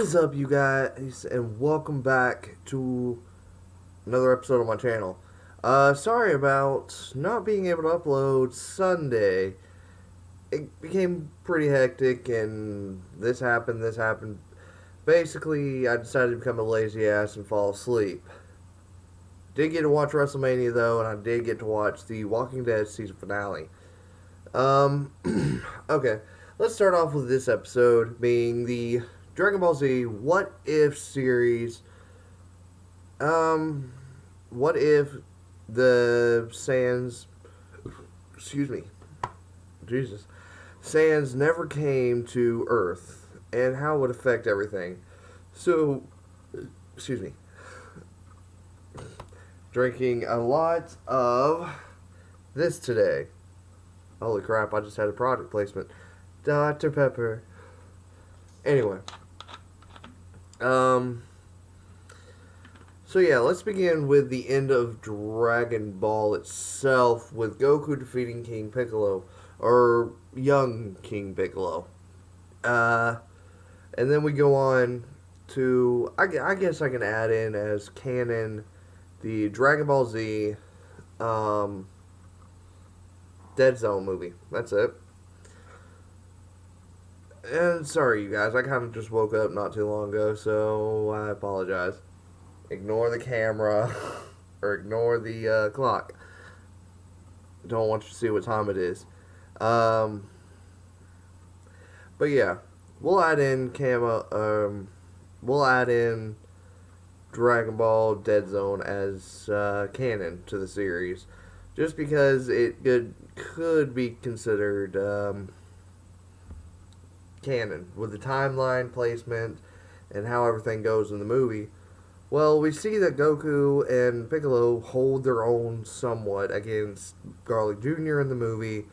is up, you guys, and welcome back to another episode of my channel. Sorry about not being able to upload Sunday. It became pretty hectic, and this happened. Basically, I decided to become a lazy ass and fall asleep. Did get to watch WrestleMania, though, and I did get to watch the Walking Dead season finale. Um, okay, let's start off with this episode being the Dragon Ball Z What If series. Um, what if the Saiyans, excuse me, Jesus, Saiyans never came to Earth, and how it would affect everything? So, excuse me, drinking a lot of this today. Holy crap, I just had a product placement. Dr. Pepper. Anyway. So yeah, let's begin with the end of Dragon Ball itself, with Goku defeating King Piccolo, or young King Piccolo. And then we go on to, I guess I can add in as canon, the Dragon Ball Z, Dead Zone movie. That's it. And sorry, you guys, I kind of just woke up not too long ago, so I apologize. Ignore the camera, or ignore the clock. Don't want you to see what time it is. But yeah, we'll add in we'll add in Dragon Ball Dead Zone as canon to the series, just because it could be considered canon with the timeline placement and how everything goes in the movie. Well, we see that Goku and Piccolo hold their own somewhat against Garlic Jr. in the movie,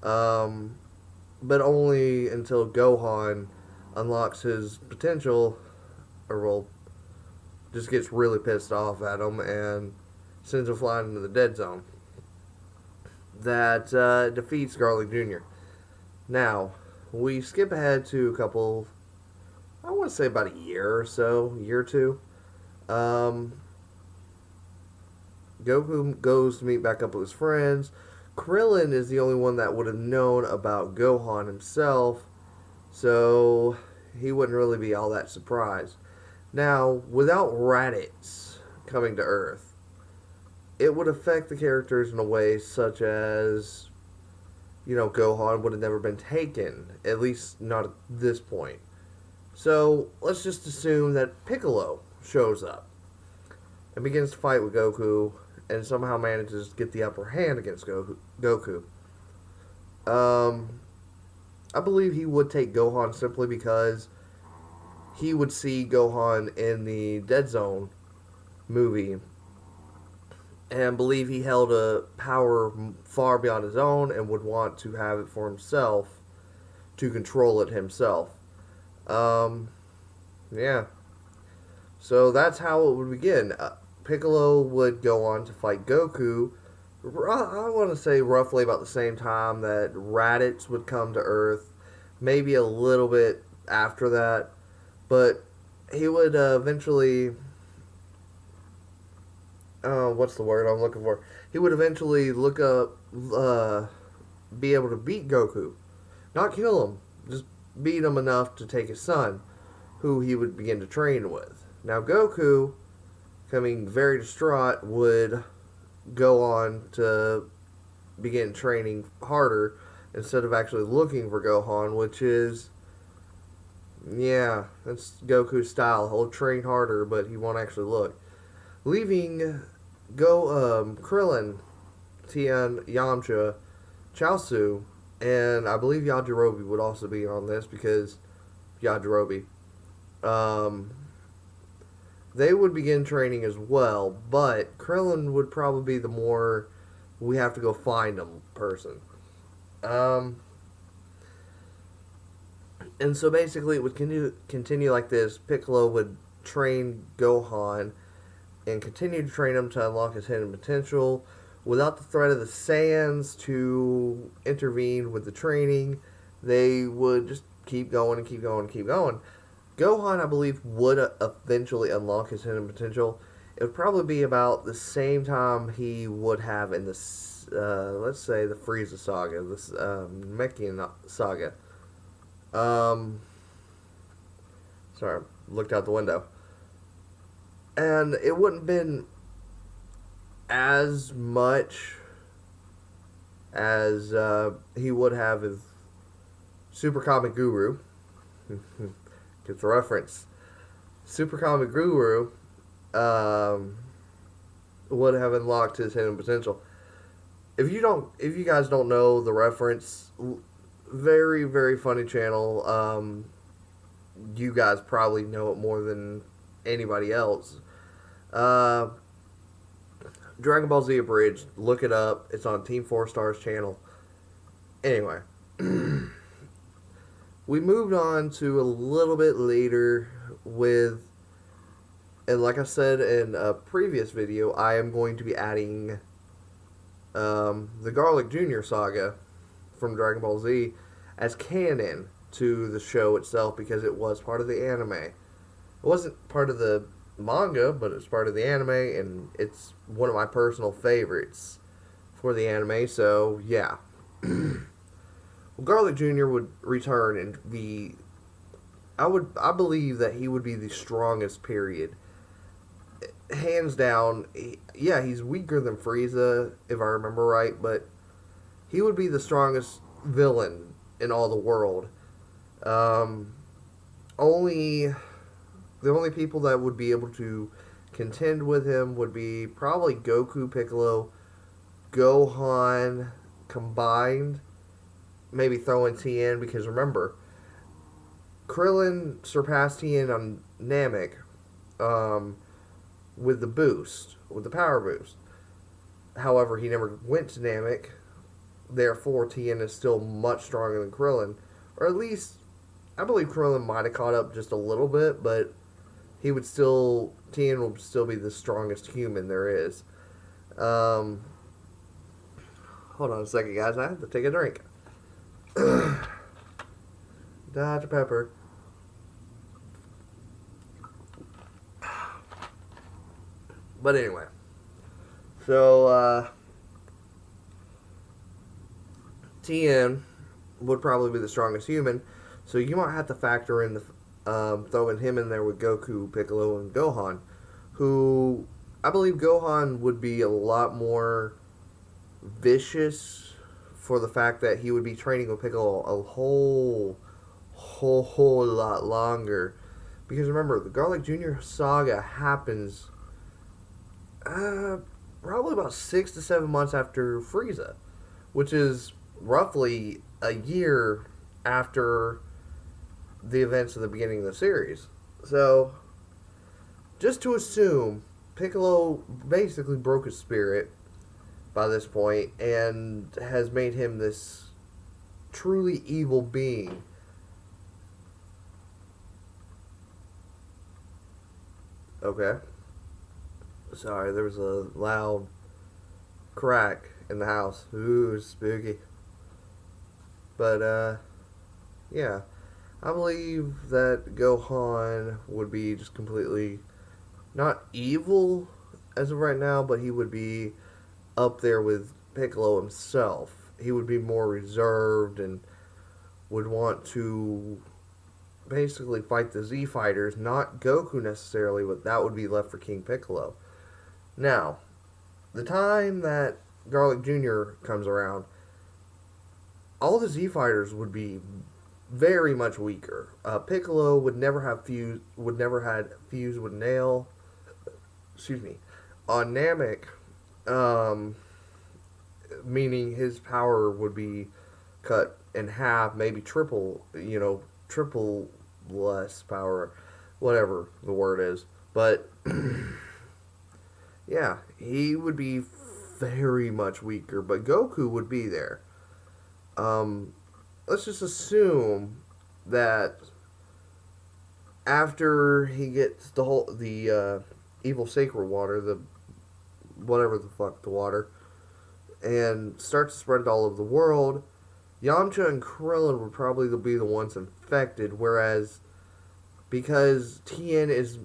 but only until Gohan unlocks his potential, or well, just gets really pissed off at him and sends him flying into the dead zone. That defeats Garlic Jr. Now, we skip ahead to a couple, I want to say about a year or so, year or two. Goku goes to meet back up with his friends. Krillin is the only one that would have known about Gohan himself, so he wouldn't really be all that surprised. Now, without Raditz coming to Earth, it would affect the characters in a way such as, Gohan would have never been taken, at least not at this point. So, let's just assume that Piccolo shows up and begins to fight with Goku and somehow manages to get the upper hand against Goku. I believe he would take Gohan simply because he would see Gohan in the Dead Zone movie and believe he held a power far beyond his own and would want to have it for himself, to control it himself. Yeah. So that's how it would begin. Piccolo would go on to fight Goku. I want to say roughly about the same time that Raditz would come to Earth. Maybe a little bit after that. But he would eventually... what's the word I'm looking for? He would eventually be able to beat Goku. Not kill him. Just beat him enough to take his son, who he would begin to train with. Now, Goku, becoming very distraught, would go on to begin training harder instead of actually looking for Gohan, which is, yeah, that's Goku's style. He'll train harder, but he won't actually look. Leaving Krillin, Tien, Yamcha, Chaozu, and I believe Yajirobe would also be on this because Yajirobe. They would begin training as well, but Krillin would probably be the more we have to go find him person. And so basically it would continue like this. Piccolo would train Gohan and continue to train him to unlock his hidden potential without the threat of the Saiyans to intervene with the training. They would just keep going and keep going and keep going. Gohan, I believe, would eventually unlock his hidden potential. It would probably be about the same time he would have in this, let's say, the Frieza saga, this Mechian saga. Um, sorry, looked out the window. And it wouldn't have been as much as he would have if Super Comic Guru, gets a reference, Super Comic Guru would have unlocked his hidden potential. If you guys don't know the reference, very, very funny channel. You guys probably know it more than anybody else. Dragon Ball Z Abridged. Look it up. It's on Team 4 Star's channel. Anyway. We moved on to a little bit later with, and like I said in a previous video, I am going to be adding the Garlic Jr. saga from Dragon Ball Z as canon to the show itself because it was part of the anime. It wasn't part of the manga, but it's part of the anime, and it's one of my personal favorites for the anime, so yeah. Garlic Jr. would return and be, I believe that he would be the strongest, period. Hands down, he's weaker than Frieza, if I remember right, but he would be the strongest villain in all the world. The only people that would be able to contend with him would be probably Goku, Piccolo, Gohan combined. Maybe throw in Tien, because remember, Krillin surpassed Tien on Namek with the boost, with the power boost. However, he never went to Namek, therefore Tien is still much stronger than Krillin. Or at least, I believe Krillin might have caught up just a little bit, but Tien would still be the strongest human there is. Hold on a second, guys, I have to take a drink. Dr. Pepper. But anyway, so Tien would probably be the strongest human, so you might have to factor in the throwing him in there with Goku, Piccolo, and Gohan, who I believe Gohan would be a lot more vicious for the fact that he would be training with Piccolo a whole lot longer. Because remember, the Garlic Jr. saga happens probably about 6 to 7 months after Frieza, which is roughly a year after the events of the beginning of the series. So, just to assume, Piccolo basically broke his spirit by this point and has made him this truly evil being. Okay. Sorry, there was a loud crack in the house. Ooh, spooky. But, yeah. I believe that Gohan would be just completely not evil as of right now, but he would be up there with Piccolo himself. He would be more reserved and would want to basically fight the Z fighters, not Goku necessarily, but that would be left for King Piccolo. Now, the time that Garlic Jr. comes around, all the Z fighters would be very much weaker. Piccolo would never had fused with Nail. Excuse me. On Namek, meaning his power would be cut in half, maybe triple less power, whatever the word is. But, yeah, he would be very much weaker, but Goku would be there. Let's just assume that after he gets the evil sacred water, the water, and starts to spread it all over the world, Yamcha and Krillin would probably be the ones infected, whereas because Tien is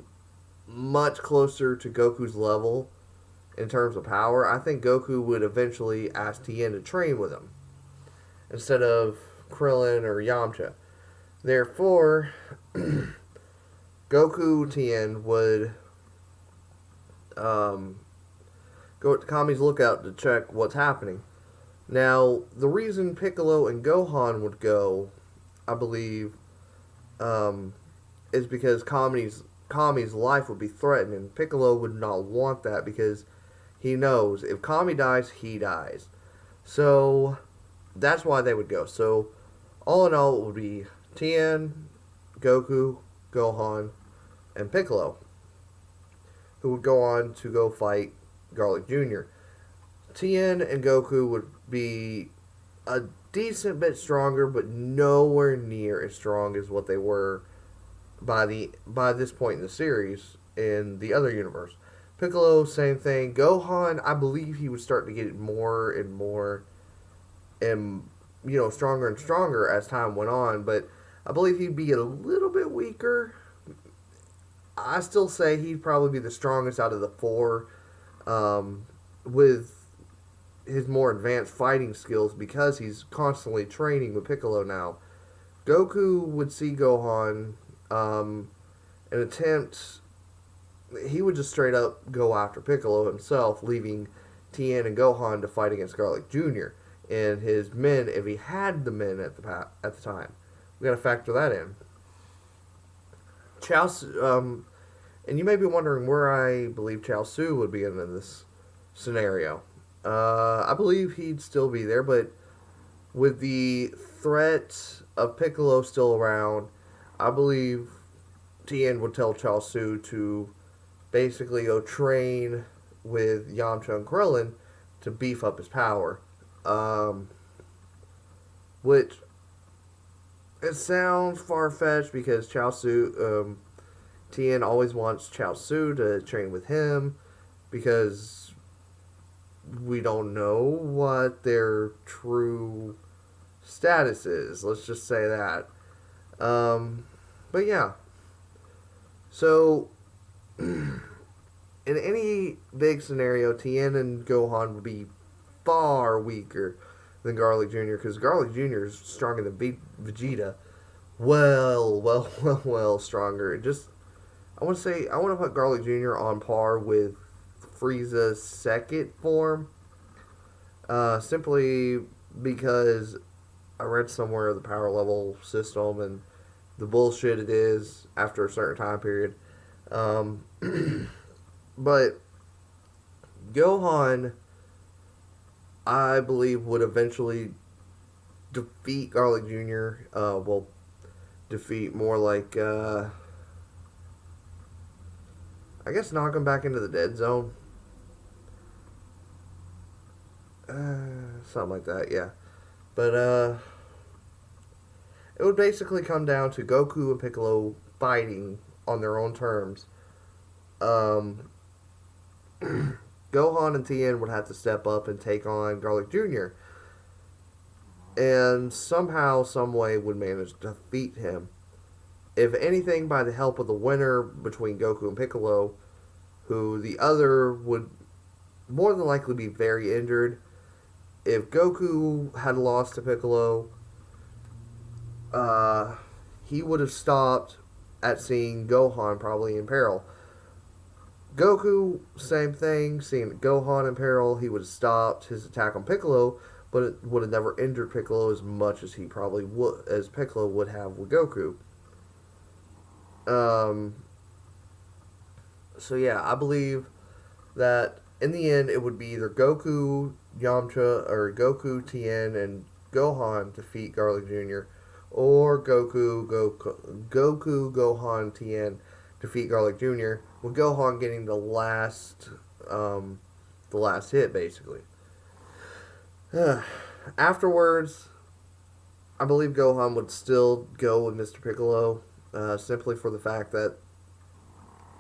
much closer to Goku's level in terms of power, I think Goku would eventually ask Tien to train with him instead of Krillin or Yamcha. Therefore, Goku Tien would go to Kami's lookout to check what's happening. Now, the reason Piccolo and Gohan would go, I believe, is because Kami's life would be threatened, and Piccolo would not want that because he knows if Kami dies, he dies. So that's why they would go. So all in all, it would be Tien, Goku, Gohan, and Piccolo, who would go on to go fight Garlic Jr. Tien and Goku would be a decent bit stronger, but nowhere near as strong as what they were by this point in the series in the other universe. Piccolo, same thing. Gohan, I believe he would start to get more and more, and stronger and stronger as time went on. But I believe he'd be a little bit weaker. I still say he'd probably be the strongest out of the four, with his more advanced fighting skills because he's constantly training with Piccolo now. Goku would see Gohan and attempt. He would just straight up go after Piccolo himself, leaving Tien and Gohan to fight against Garlic Jr. and his men if he had the men at the time. We got to factor that in. And you may be wondering where I believe Chaozu would be in this scenario. I believe he'd still be there, but with the threat of Piccolo still around, I believe Tien would tell Chaozu to basically go train with Yamcha and Krillin to beef up his power. Which, it sounds far-fetched because Chaozu, Tien always wants Chaozu to train with him because we don't know what their true status is. Let's just say that. But yeah. So, in any big scenario, Tien and Gohan would be far weaker than Garlic Jr. because Garlic Jr. is stronger than Vegeta. Well stronger. I want to put Garlic Jr. on par with Frieza's second form. Simply because I read somewhere the power level system and the bullshit it is after a certain time period. But Gohan, I believe, would eventually defeat Garlic Jr. Defeat more like, I guess knock him back into the dead zone. Something like that, yeah. But, it would basically come down to Goku and Piccolo fighting on their own terms. Gohan and Tien would have to step up and take on Garlic Jr. And somehow, someway would manage to defeat him. If anything, by the help of the winner between Goku and Piccolo, who the other would more than likely be very injured. If Goku had lost to Piccolo, he would have stopped at seeing Gohan probably in peril. Goku, same thing, seeing Gohan in peril, he would have stopped his attack on Piccolo, but it would have never injured Piccolo as much as he probably would, as Piccolo would have with Goku. So yeah, I believe that in the end it would be either Goku, Yamcha, or Goku, Tien, and Gohan defeat Garlic Jr., or Goku, Gohan, Tien defeat Garlic Jr., with Gohan getting the last hit, basically. Afterwards, I believe Gohan would still go with Mr. Piccolo, simply for the fact that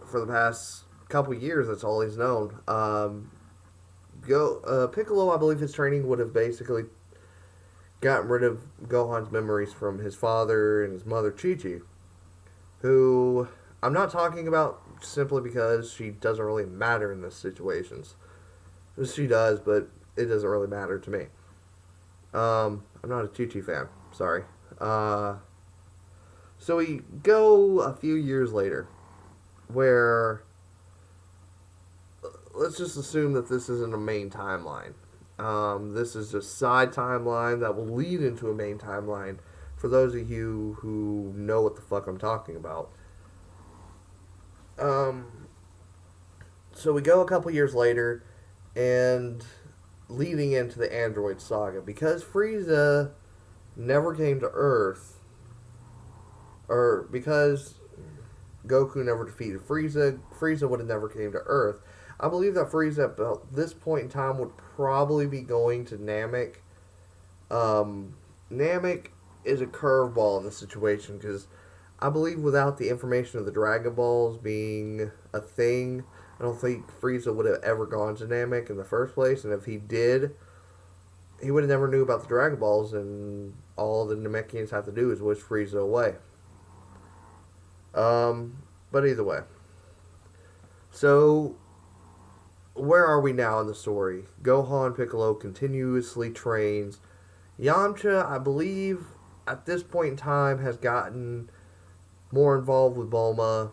for the past couple years, that's all he's known. Piccolo, I believe his training would have basically gotten rid of Gohan's memories from his father and his mother, Chi-Chi, who I'm not talking about simply because she doesn't really matter in this situations. She does, but it doesn't really matter to me. I'm not a Chi fan. Sorry. So we go a few years later, where let's just assume that this isn't a main timeline. This is a side timeline that will lead into a main timeline for those of you who know what the fuck I'm talking about. So we go a couple years later, and leading into the Android saga, because Frieza never came to Earth, or because Goku never defeated Frieza, Frieza would have never came to Earth. I believe that Frieza at about this point in time would probably be going to Namek. Namek is a curveball in this situation because I believe without the information of the Dragon Balls being a thing, I don't think Frieza would have ever gone to Namek in the first place. And if he did, he would have never knew about the Dragon Balls, and all the Namekians have to do is wish Frieza away. But either way. So, where are we now in the story? Gohan Piccolo continuously trains. Yamcha, I believe, at this point in time, has gotten more involved with Bulma.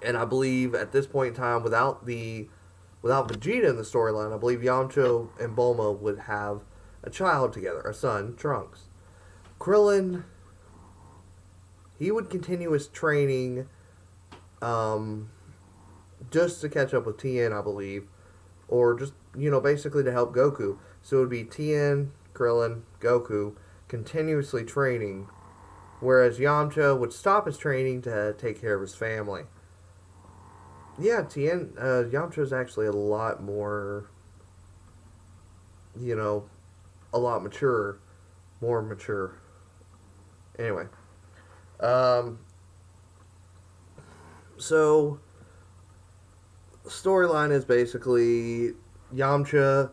And I believe at this point in time, without Vegeta in the storyline, I believe Yamcha and Bulma would have a child together, a son, Trunks. Krillin, he would continue his training just to catch up with Tien, I believe. Or just, basically to help Goku. So it would be Tien, Krillin, Goku, continuously training. Whereas Yamcha would stop his training to take care of his family. Yeah, Yamcha is actually a lot more, a lot mature. More mature. Anyway. So, storyline is basically Yamcha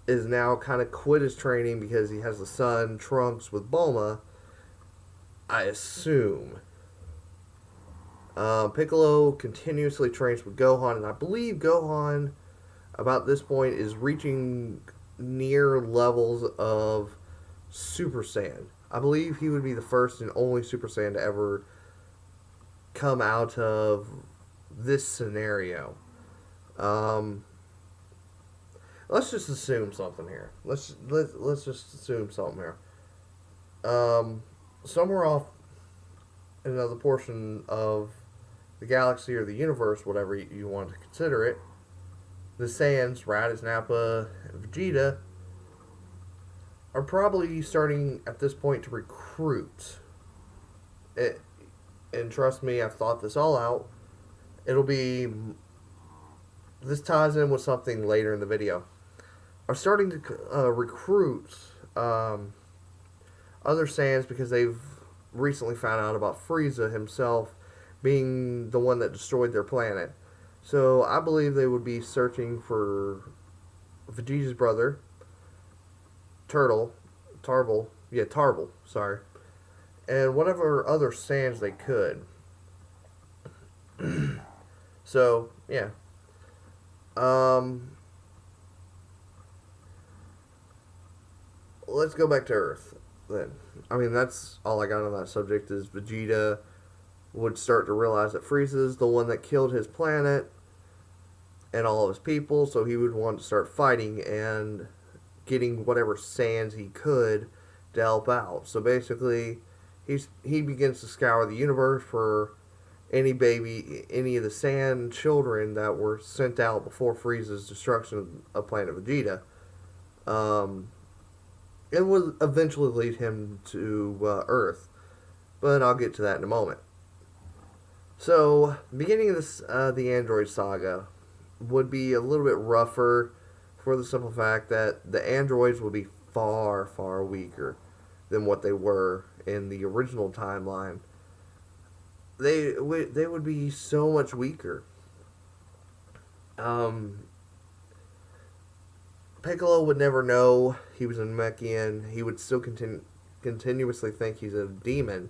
is now kind of quit his training because he has a son, Trunks, with Bulma, I assume. Piccolo continuously trains with Gohan, and I believe Gohan, about this point, is reaching near levels of Super Saiyan. I believe he would be the first and only Super Saiyan to ever come out of this scenario. Let's just assume something here. Let's just assume something here. Somewhere off in another portion of the galaxy or the universe, whatever you want to consider it, the Saiyans, Raditz, Nappa, and Vegeta are probably starting at this point to recruit. And trust me, I've thought this all out. This ties in with something later in the video. Are starting to recruit other Saiyans because they've recently found out about Frieza himself being the one that destroyed their planet. So I believe they would be searching for Vegeta's brother, Tarble, sorry, and whatever other Saiyans they could. So, yeah. Let's go back to Earth, then. I mean, that's all I got on that subject, is Vegeta would start to realize that Frieza's the one that killed his planet and all of his people, so he would want to start fighting and getting whatever Saiyans he could to help out. So basically, he begins to scour the universe for any of the Saiyan children that were sent out before Frieza's destruction of planet Vegeta. It would eventually lead him to Earth, but I'll get to that in a moment. So, beginning of this, the Android saga would be a little bit rougher for the simple fact that the androids would be far, far weaker than what they were in the original timeline. They would be so much weaker. Piccolo would never know he was a Namekian. He would still continuously think he's a demon.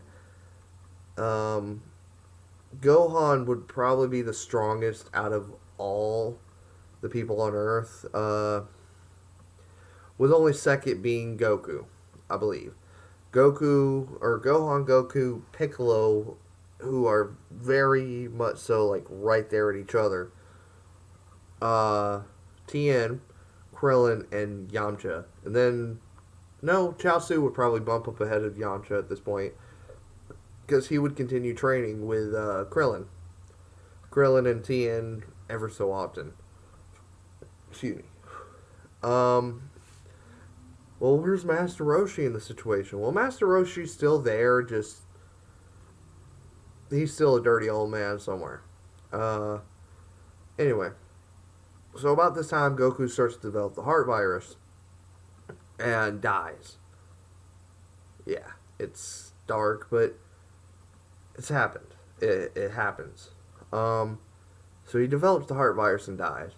Gohan would probably be the strongest out of all the people on Earth, with only second being Goku, I believe. Goku, or Gohan, Goku, Piccolo, who are very much so like right there at each other. Tien, Krillin, and Yamcha. And then, no, Chaozu would probably bump up ahead of Yamcha at this point because he would continue training with Krillin. Krillin and Tien ever so often. Excuse me. Well, where's Master Roshi in the situation? Well, Master Roshi's still there, just he's still a dirty old man somewhere. Anyway, so about this time, Goku starts to develop the heart virus and dies. Yeah, it's dark, but it's happened. It happens. So he develops the heart virus and dies,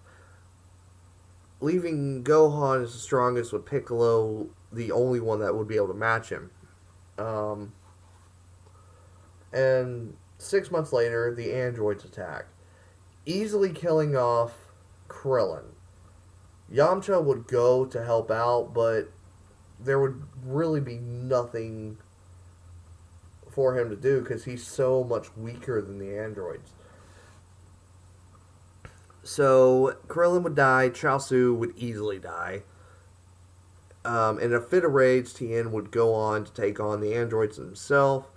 leaving Gohan as the strongest with Piccolo the only one that would be able to match him. And 6 months later, the androids attack, easily killing off Krillin. Yamcha would go to help out, but there would really be nothing for him to do because he's so much weaker than the androids. So Krillin would die, Chaozu would easily die. In a fit of rage, Tien would go on to take on the androids himself.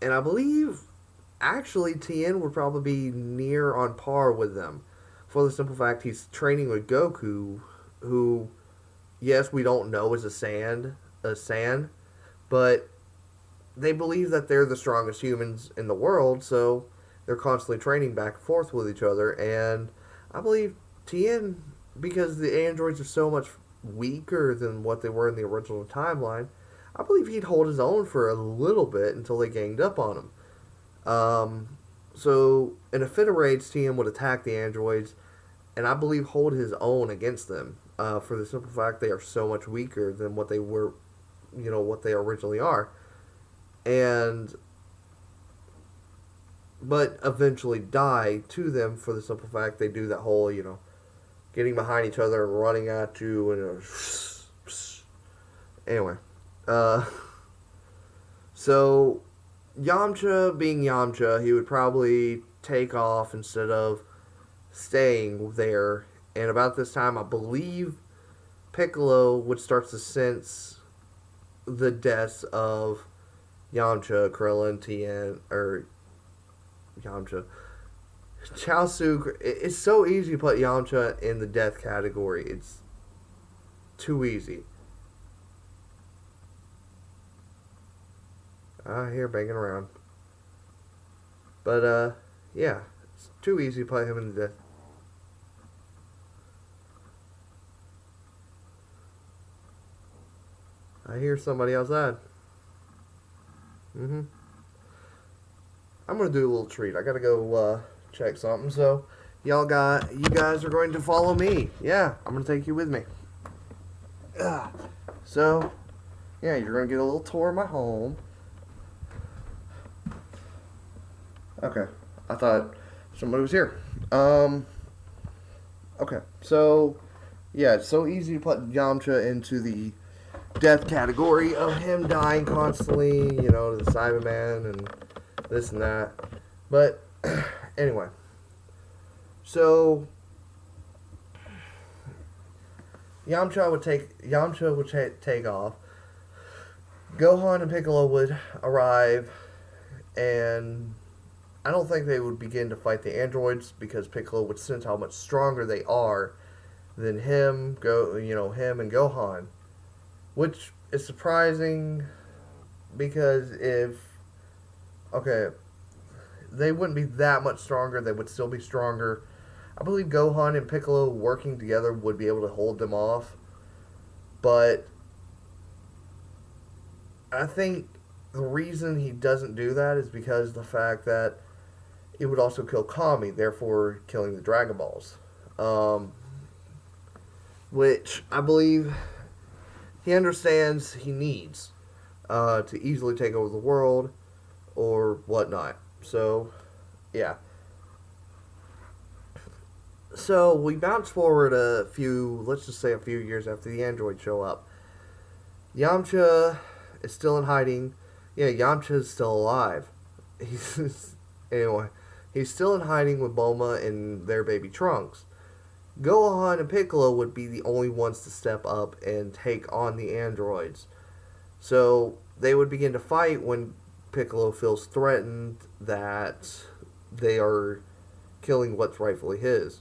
And I believe, actually, Tien would probably be near on par with them. For the simple fact he's training with Goku, who, yes, we don't know is a Saiyan, but they believe that they're the strongest humans in the world, so they're constantly training back and forth with each other. And I believe Tien, because the androids are so much weaker than what they were in the original timeline, I believe he'd hold his own for a little bit until they ganged up on him. So in a fit of rage, Tien would attack the androids, and I believe hold his own against them, for the simple fact they are so much weaker than what they were, what they originally are. But eventually die to them for the simple fact they do that whole, getting behind each other and running at you and anyway. So Yamcha being Yamcha, he would probably take off instead of staying there. And about this time, I believe Piccolo would start to sense the deaths of Yamcha, Krillin, Tien, or Yamcha. Chaozu. It's so easy to put Yamcha in the death category. It's too easy. I hear banging around. But, yeah. It's too easy to put him in the death. I hear somebody outside. I'm gonna do a little treat. I gotta go check something. So you guys are going to follow me. Yeah, I'm gonna take you with me. So yeah, you're gonna get a little tour of my home. Okay, I thought somebody was here. Okay, so yeah, it's so easy to put Yamcha into the death category of him dying constantly, to the Cyberman and this and that. But anyway, so Yamcha would take off. Gohan and Piccolo would arrive, and I don't think they would begin to fight the androids because Piccolo would sense how much stronger they are than him and Gohan. Which is surprising because they wouldn't be that much stronger, they would still be stronger. I believe Gohan and Piccolo working together would be able to hold them off. But I think the reason he doesn't do that is because of the fact that it would also kill Kami, therefore killing the Dragon Balls. Which I believe he understands he needs to easily take over the world or whatnot. So Yeah. So we bounce forward let's just say a few years after the androids show up. Yamcha is still in hiding. Yeah, Yamcha is still alive. He's anyway. He's still in hiding with Bulma and their baby Trunks. Gohan and Piccolo would be the only ones to step up and take on the androids. So they would begin to fight when Piccolo feels threatened that they are killing what's rightfully his.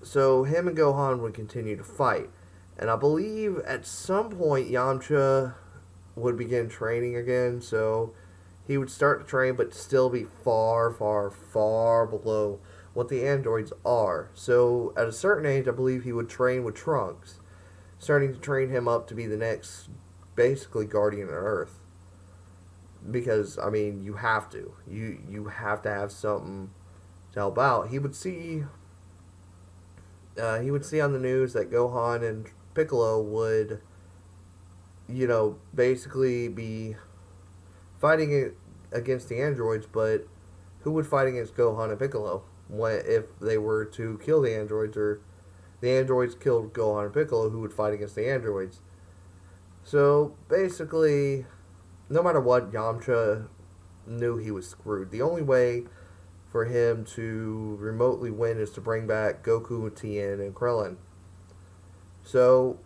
So him and Gohan would continue to fight. And I believe at some point Yamcha would begin training again, so he would start to train but still be far, far, far below what the androids are. So at a certain age, I believe he would train with Trunks, starting to train him up to be the next, basically, guardian of Earth. Because, I mean, you have to. You have to have something to help out. He would see on the news that Gohan and Piccolo would, basically be fighting against the androids, but who would fight against Gohan and Piccolo if they were to kill the androids, or the androids killed Gohan and Piccolo? Who would fight against the androids? So basically, no matter what, Yamcha knew he was screwed. The only way for him to remotely win is to bring back Goku, Tien, and Krillin. So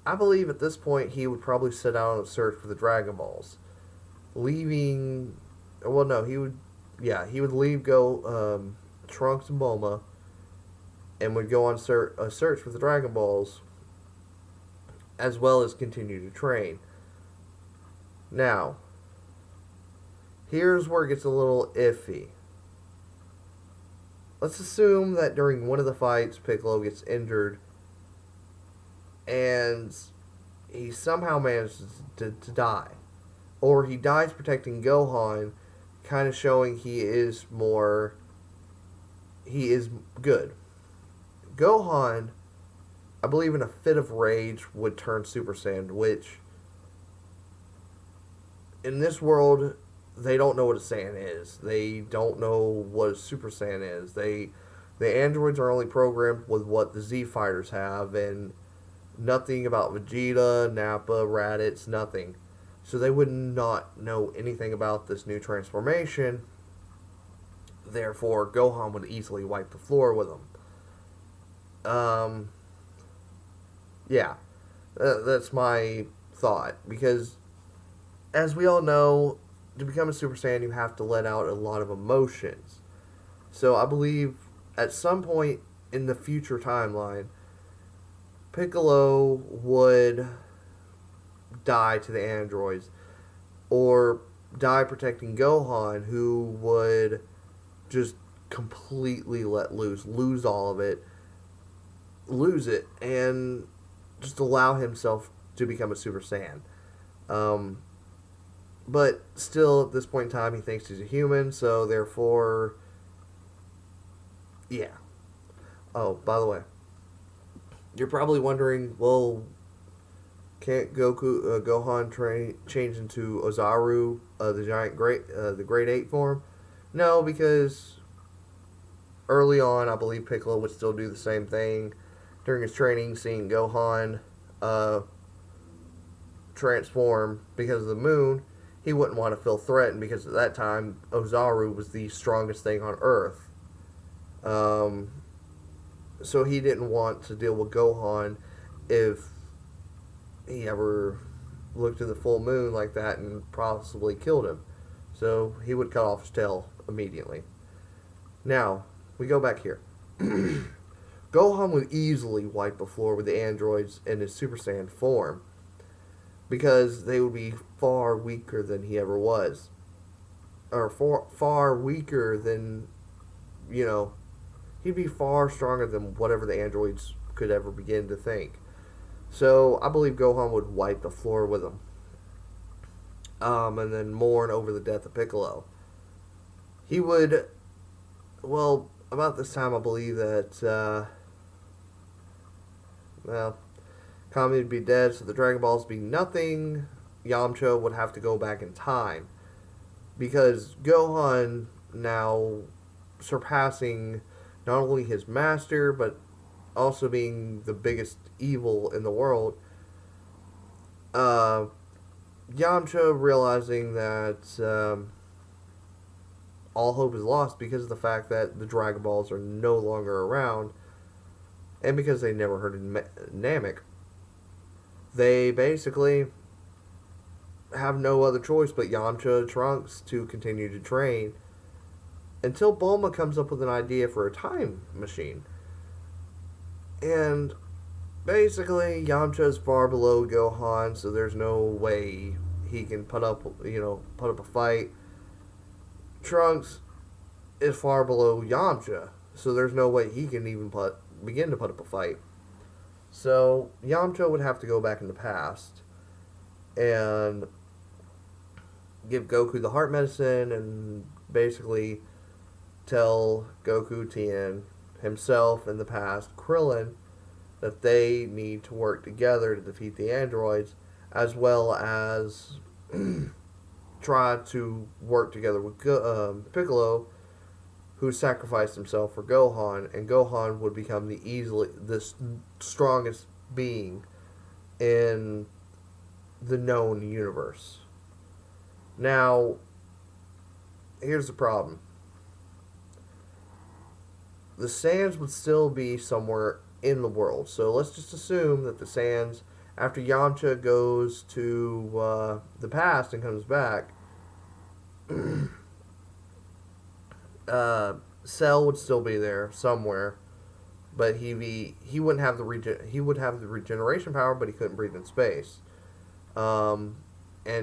I believe at this point he would probably set out on a search for the Dragon Balls, leaving. Well, no, he would leave Trunks and Bulma, and would go on a search for the Dragon Balls, as well as continue to train. Now, here's where it gets a little iffy. Let's assume that during one of the fights, Piccolo gets injured, and he somehow manages to die. Or he dies protecting Gohan, kind of showing he is good. Gohan, I believe in a fit of rage, would turn Super Saiyan, which, in this world, they don't know what a Saiyan is. They don't know what a Super Saiyan is. The androids are only programmed with what the Z fighters have, and nothing about Vegeta, Nappa, Raditz, nothing. So they would not know anything about this new transformation. Therefore, Gohan would easily wipe the floor with them. Yeah, that's my thought. Because, as we all know, to become a Super Saiyan, you have to let out a lot of emotions. So I believe at some point in the future timeline, Piccolo would die to the androids, or die protecting Gohan, who would just completely lose all of it, lose it, and just allow himself to become a Super Saiyan. But still, at this point in time, he thinks he's a human, so therefore, yeah. Oh, by the way, you're probably wondering, well, can't Gohan change into Ozaru, the Great Ape form? No, because early on, I believe Piccolo would still do the same thing. During his training, seeing Gohan transform because of the moon, he wouldn't want to feel threatened, because at that time, Ozaru was the strongest thing on Earth. So he didn't want to deal with Gohan if he ever looked at the full moon like that and possibly killed him. So he would cut off his tail immediately. Now, we go back here. Gohan would easily wipe the floor with the androids in his Super Saiyan form, because they would be far weaker than he ever was. Or far weaker than, he'd be far stronger than whatever the androids could ever begin to think. So I believe Gohan would wipe the floor with him. And then mourn over the death of Piccolo. He would, well, about this time I believe that, Kami would be dead, so the Dragon Balls would be nothing. Yamcha would have to go back in time, because Gohan now surpassing not only his master, but also being the biggest evil in the world. Uh, Yamcha realizing that all hope is lost because of the fact that the Dragon Balls are no longer around, and because they never heard of Namek, they basically have no other choice but Yamcha and Trunks to continue to train until Bulma comes up with an idea for a time machine. And basically, Yamcha is far below Gohan, so there's no way he can put up a fight. Trunks is far below Yamcha, so there's no way he can even begin to put up a fight. So Yamcha would have to go back in the past and give Goku the heart medicine and basically tell Goku, Tien, himself in the past, Krillin, that they need to work together to defeat the androids, as well as try to work together with Piccolo, who sacrificed himself for Gohan, and Gohan would become the strongest being in the known universe. Now, here's the problem. The Saiyans would still be somewhere in the world. So let's just assume that the Saiyans, after Yamcha goes to the past and comes back, Cell would still be there somewhere, but he wouldn't have he would have the regeneration power, but he couldn't breathe in space, and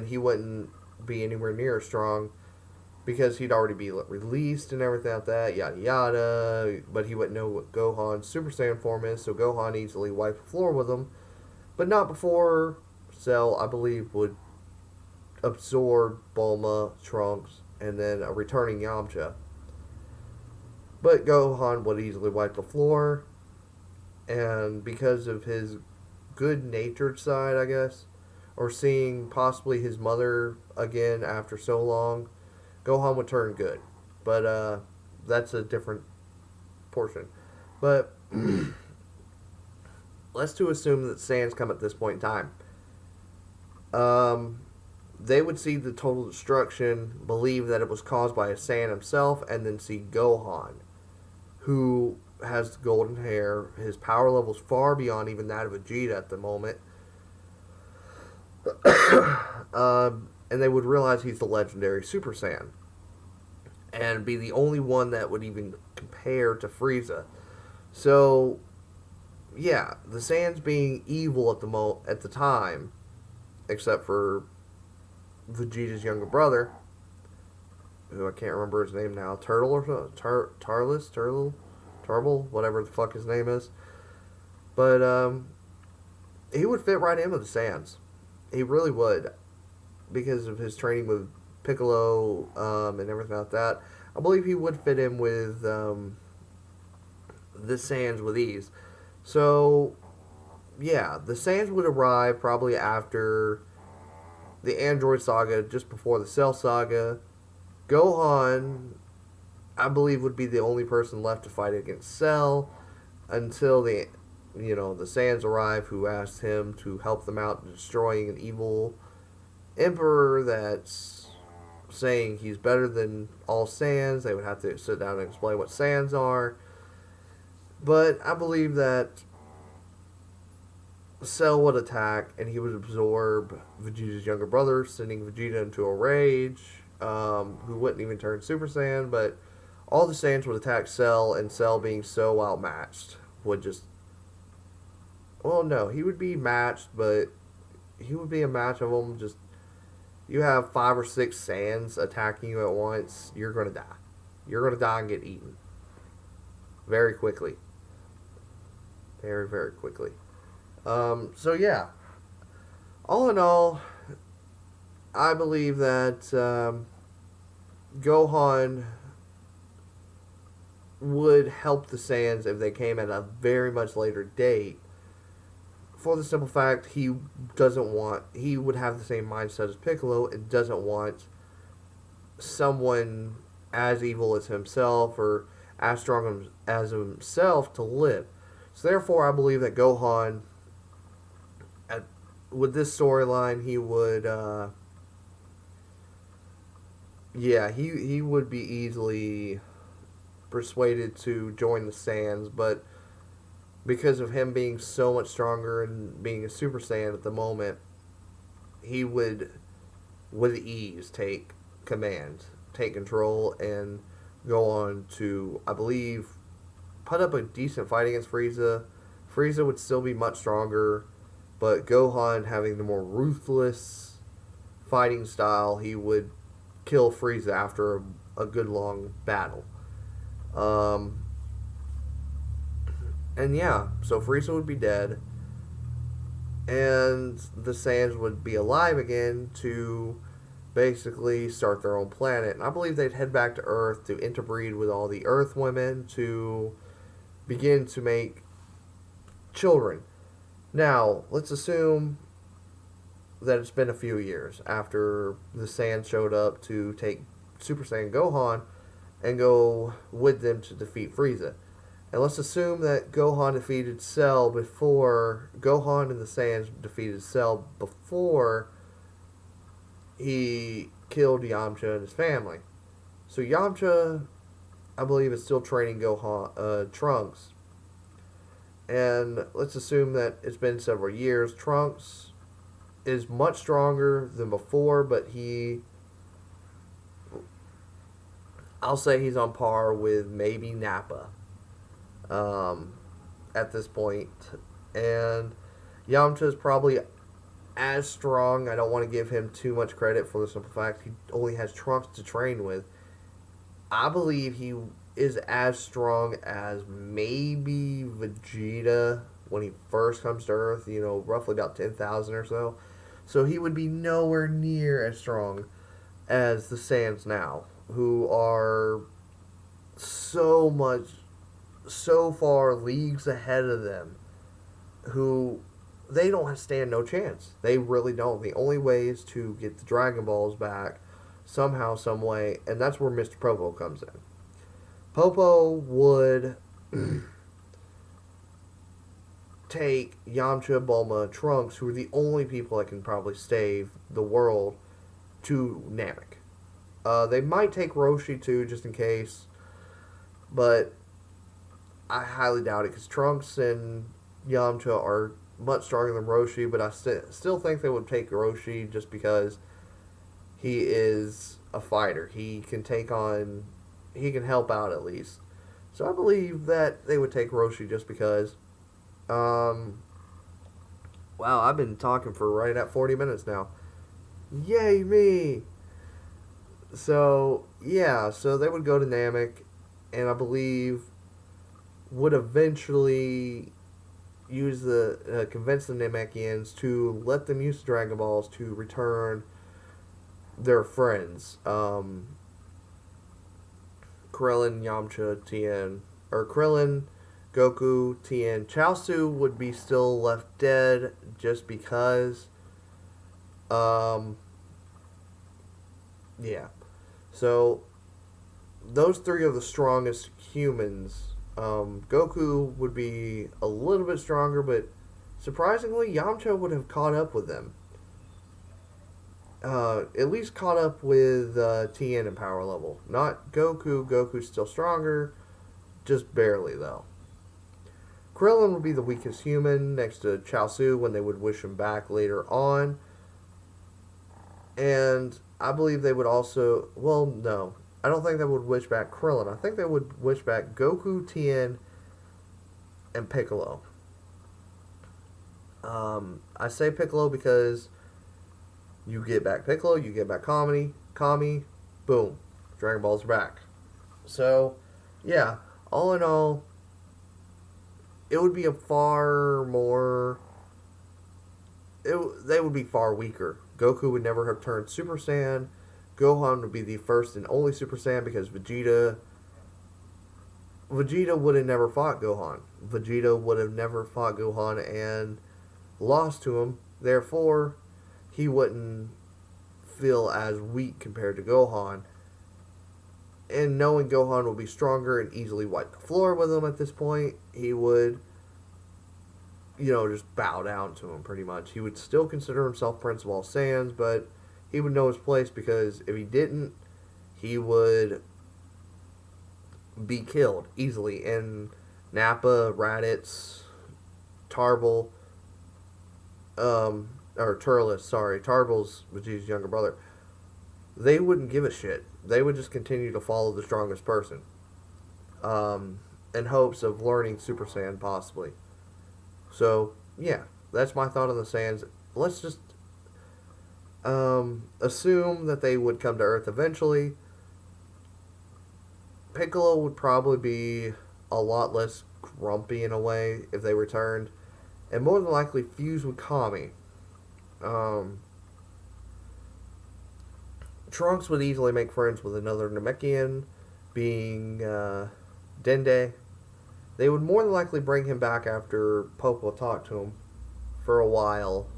he wouldn't be anywhere near as strong because he'd already be released and everything like that, yada yada. But he wouldn't know what Gohan's Super Saiyan form is, so Gohan easily wiped the floor with him, but not before Cell, I believe, would absorb Bulma, Trunks, and then a returning Yamcha. But Gohan would easily wipe the floor, and because of his good-natured side, I guess, or seeing possibly his mother again after so long, Gohan would turn good. But that's a different portion. But let's to assume that Saiyans come at this point in time. They would see the total destruction, believe that it was caused by a Saiyan himself, and then see Gohan, who has golden hair. His power level is far beyond even that of Vegeta at the moment. And they would realize he's the legendary Super Saiyan, and be the only one that would even compare to Frieza. So, yeah, the Saiyans being evil at the time, except for Vegeta's younger brother, who I can't remember his name now, Turtle or something, Turble, whatever the fuck his name is. But he would fit right in with the Saiyans. He really would, because of his training with Piccolo and everything like that. I believe he would fit in with the Saiyans with ease. So, yeah, the Saiyans would arrive probably after the Android Saga, just before the Cell Saga. Gohan, I believe, would be the only person left to fight against Cell until the Saiyans arrive, who asked him to help them out in destroying an evil emperor that's saying he's better than all Saiyans. They would have to sit down and explain what Saiyans are. But I believe that Cell would attack, and he would absorb Vegeta's younger brother, sending Vegeta into a rage, who wouldn't even turn Super Saiyan, but all the Saiyans would attack Cell, and Cell, being so outmatched, would just... Well, no, he would be matched, but he would be a match of them. Just, you have 5 or 6 Saiyans attacking you at once, you're going to die. You're going to die and get eaten. Very quickly. Very, very quickly. So yeah, all in all, I believe that Gohan would help the Saiyans if they came at a very much later date, for the simple fact he would have the same mindset as Piccolo and doesn't want someone as evil as himself or as strong as himself to live. So therefore, I believe that Gohan, at, with this storyline, he would, he would be easily persuaded to join the Saiyans, but because of him being so much stronger and being a Super Saiyan at the moment, he would, with ease, take command, take control, and go on to, I believe, put up a decent fight against Frieza. Frieza would still be much stronger, but Gohan, having the more ruthless fighting style, he would kill Frieza after a good long battle. Um, and yeah, so Frieza would be dead, and the Saiyans would be alive again to basically start their own planet. And I believe they'd head back to Earth to interbreed with all the Earth women to begin to make children. Now, let's assume that it's been a few years after the Saiyans showed up to take Super Saiyan Gohan and go with them to defeat Frieza. And let's assume that Gohan defeated Cell before Gohan and the Saiyans defeated Cell before he killed Yamcha and his family. So Yamcha, I believe, is still training Gohan, Trunks. And let's assume that it's been several years. Trunks is much stronger than before, but I'll say he's on par with maybe Nappa at this point. And Yamcha is probably as strong. I don't want to give him too much credit for the simple fact he only has Trunks to train with. I believe he is as strong as maybe Vegeta when he first comes to Earth, roughly about 10,000 or so. So he would be nowhere near as strong as the Saiyans now, who are so far leagues ahead of them, who they don't stand no chance. They really don't. The only way is to get the Dragon Balls back somehow, some way, and that's where Mr. Popo comes in. Popo would take Yamcha, Bulma, Trunks, who are the only people that can probably save the world, to Namek. They might take Roshi too, just in case, but I highly doubt it because Trunks and Yamcha are much stronger than Roshi, but I still think they would take Roshi just because he is a fighter. He can help out at least. So I believe that they would take Roshi just because. Wow, I've been talking for right at 40 minutes now. Yay me! So, yeah, so they would go to Namek, and I believe would eventually convince the Namekians to let them use the Dragon Balls to return their friends. Krillin, Yamcha, Tien, or Krillin, Goku, Tien. Chaozu would be still left dead just because. Yeah. So, those three are the strongest humans. Goku would be a little bit stronger, but surprisingly, Yamcha would have caught up with them. At least caught up with Tien in power level. Not Goku. Goku's still stronger, just barely though. Krillin would be the weakest human next to Chaozu when they would wish him back later on. And I believe they would also... Well, no. I don't think they would wish back Krillin. I think they would wish back Goku, Tien, and Piccolo. I say Piccolo because you get back Piccolo, you get back Kami, boom. Dragon Balls are back. So, yeah. All in all, it would be a far more... They would be far weaker. Goku would never have turned Super Saiyan. Gohan would be the first and only Super Saiyan because Vegeta would have never fought Gohan. Vegeta would have never fought Gohan and lost to him. Therefore, he wouldn't feel as weak compared to Gohan. and knowing Gohan would be stronger and easily wipe the floor with him at this point, he would, just bow down to him pretty much. He would still consider himself Prince of all Saiyans, but he would know his place because if he didn't, he would be killed easily. And Nappa, Raditz, Tarble, or Turles, sorry, Tarble's Vegeta's younger brother, they wouldn't give a shit. They would just continue to follow the strongest person, in hopes of learning Super Saiyan possibly. So, yeah, that's my thought on the Saiyans. Let's just assume that they would come to Earth eventually. Piccolo would probably be a lot less grumpy in a way if they returned, and more than likely fuse with Kami. Trunks would easily make friends with another Namekian, being Dende. They would more than likely bring him back after Popo talked to him for a while.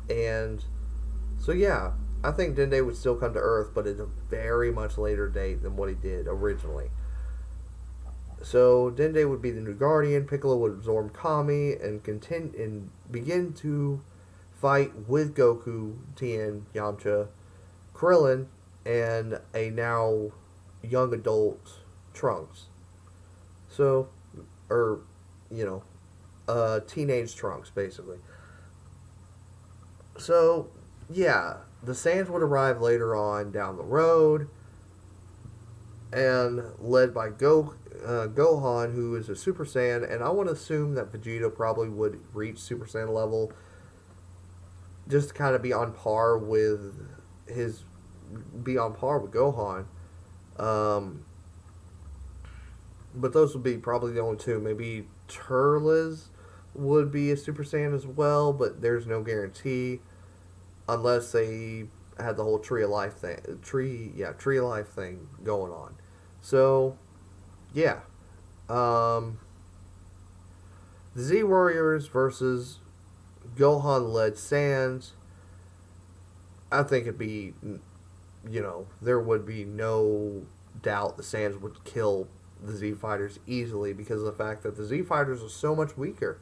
And so, yeah, I think Dende would still come to Earth, but at a very much later date than what he did originally. So Dende would be the new Guardian. Piccolo would absorb Kami and begin to fight with Goku, Tien, Yamcha, Krillin, and a now young adult Trunks. So, teenage Trunks, basically. So, yeah, the Saiyans would arrive later on down the road, and led by Gohan, who is a Super Saiyan, and I want to assume that Vegeta probably would reach Super Saiyan level, just to kind of be on par with Gohan. But those would be probably the only two. Maybe Turles would be a Super Saiyan as well, but there's no guarantee unless they had the whole Tree of Life thing going on. So, yeah. The Z Warriors versus Gohan-led Saiyans. I think it'd be, there would be no doubt the Saiyans would kill the Z Fighters easily because of the fact that the Z Fighters are so much weaker.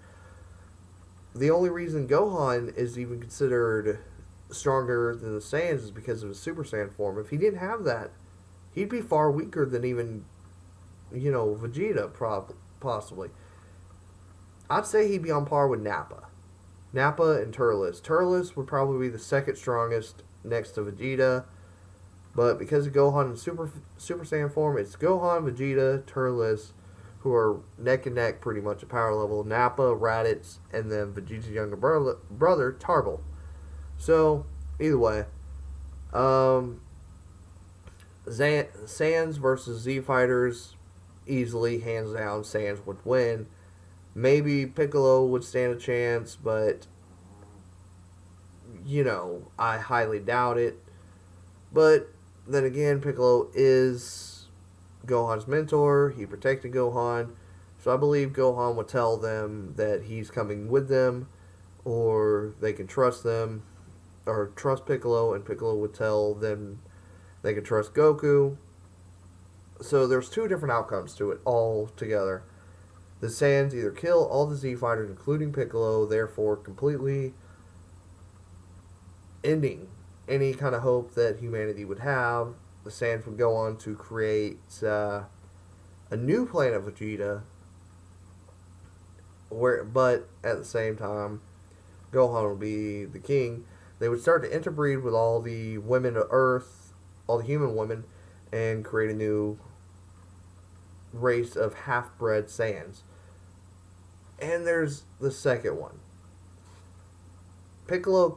The only reason Gohan is even considered stronger than the Saiyans is because of his Super Saiyan form. If he didn't have that, he'd be far weaker than even, Vegeta, possibly. I'd say he'd be on par with Nappa. Nappa and Turles. Turles would probably be the second strongest next to Vegeta. But because of Gohan in Super Saiyan form, it's Gohan, Vegeta, Turles, who are neck and neck pretty much at power level. Nappa, Raditz, and then Vegeta's younger brother, Tarble. So, either way, Saiyans versus Z Fighters, easily, hands down, Saiyans would win. Maybe Piccolo would stand a chance, but, I highly doubt it. But then again, Piccolo is Gohan's mentor. He protected Gohan. So I believe Gohan would tell them that he's coming with them, or they can trust them, or trust Piccolo, and Piccolo would tell them they can trust Goku. So there's two different outcomes to it all together. The Saiyans either kill all the Z Fighters, including Piccolo, therefore completely ending any kind of hope that humanity would have. The Saiyans would go on to create a new planet Vegeta, but at the same time, Gohan would be the king. They would start to interbreed with all the women of Earth, all the human women, and create a new race of half-bred Saiyans. And there's the second one. Piccolo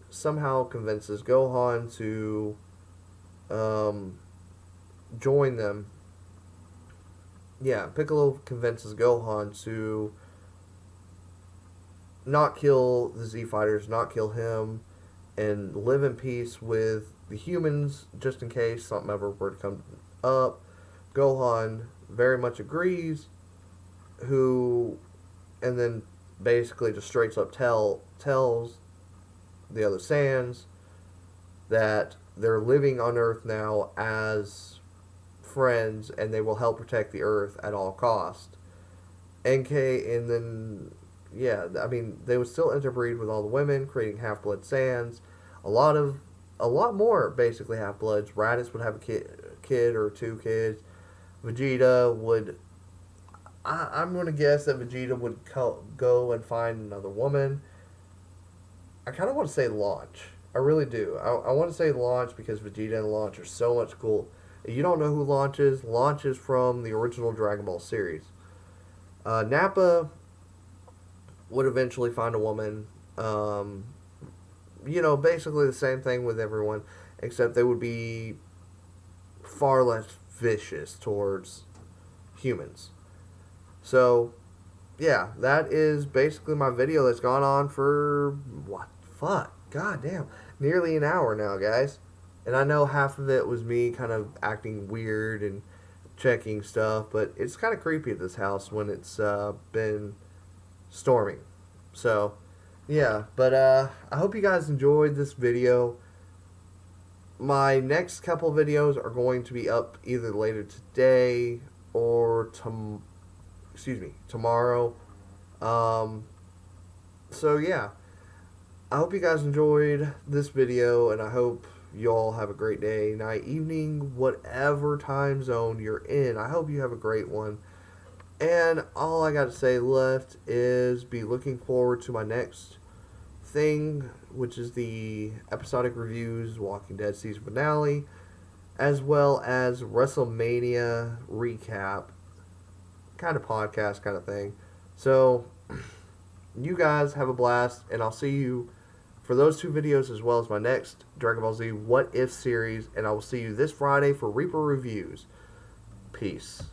somehow convinces Gohan to join them. Yeah, Piccolo convinces Gohan to not kill the Z Fighters, not kill him, and live in peace with the humans, just in case something ever were to come up. Gohan very much agrees, and then basically just straight up tells the other Saiyans that they're living on Earth now as friends, and they will help protect the Earth at all cost. NK, and then, yeah, I mean, they would still interbreed with all the women, creating half-blood Saiyans. A lot more, basically, half-bloods. Raditz would have a kid or two kids. Vegeta would, I'm going to guess that Vegeta would go and find another woman. I kind of want to say Launch. I really do. I want to say Launch because Vegeta and Launch are so much cool. If you don't know who Launch is from the original Dragon Ball series. Nappa would eventually find a woman. Basically the same thing with everyone, except they would be far less vicious towards humans. So, yeah, that is basically my video that's gone on for, what, fuck, god damn, nearly an hour now, guys. And I know half of it was me kind of acting weird and checking stuff, but it's kind of creepy at this house when it's been storming. So, yeah, but I hope you guys enjoyed this video. My next couple videos are going to be up either later today or tomorrow. So yeah, I hope you guys enjoyed this video, and I hope you all have a great day, night, evening, whatever time zone you're in. I hope you have a great one. And all I got to say left is be looking forward to my next thing, which is the episodic reviews, Walking Dead season finale, as well as WrestleMania recap, kind of podcast kind of thing. So, you guys have a blast, and I'll see you for those two videos as well as my next Dragon Ball Z What If series, and I will see you this Friday for Reaper reviews. Peace.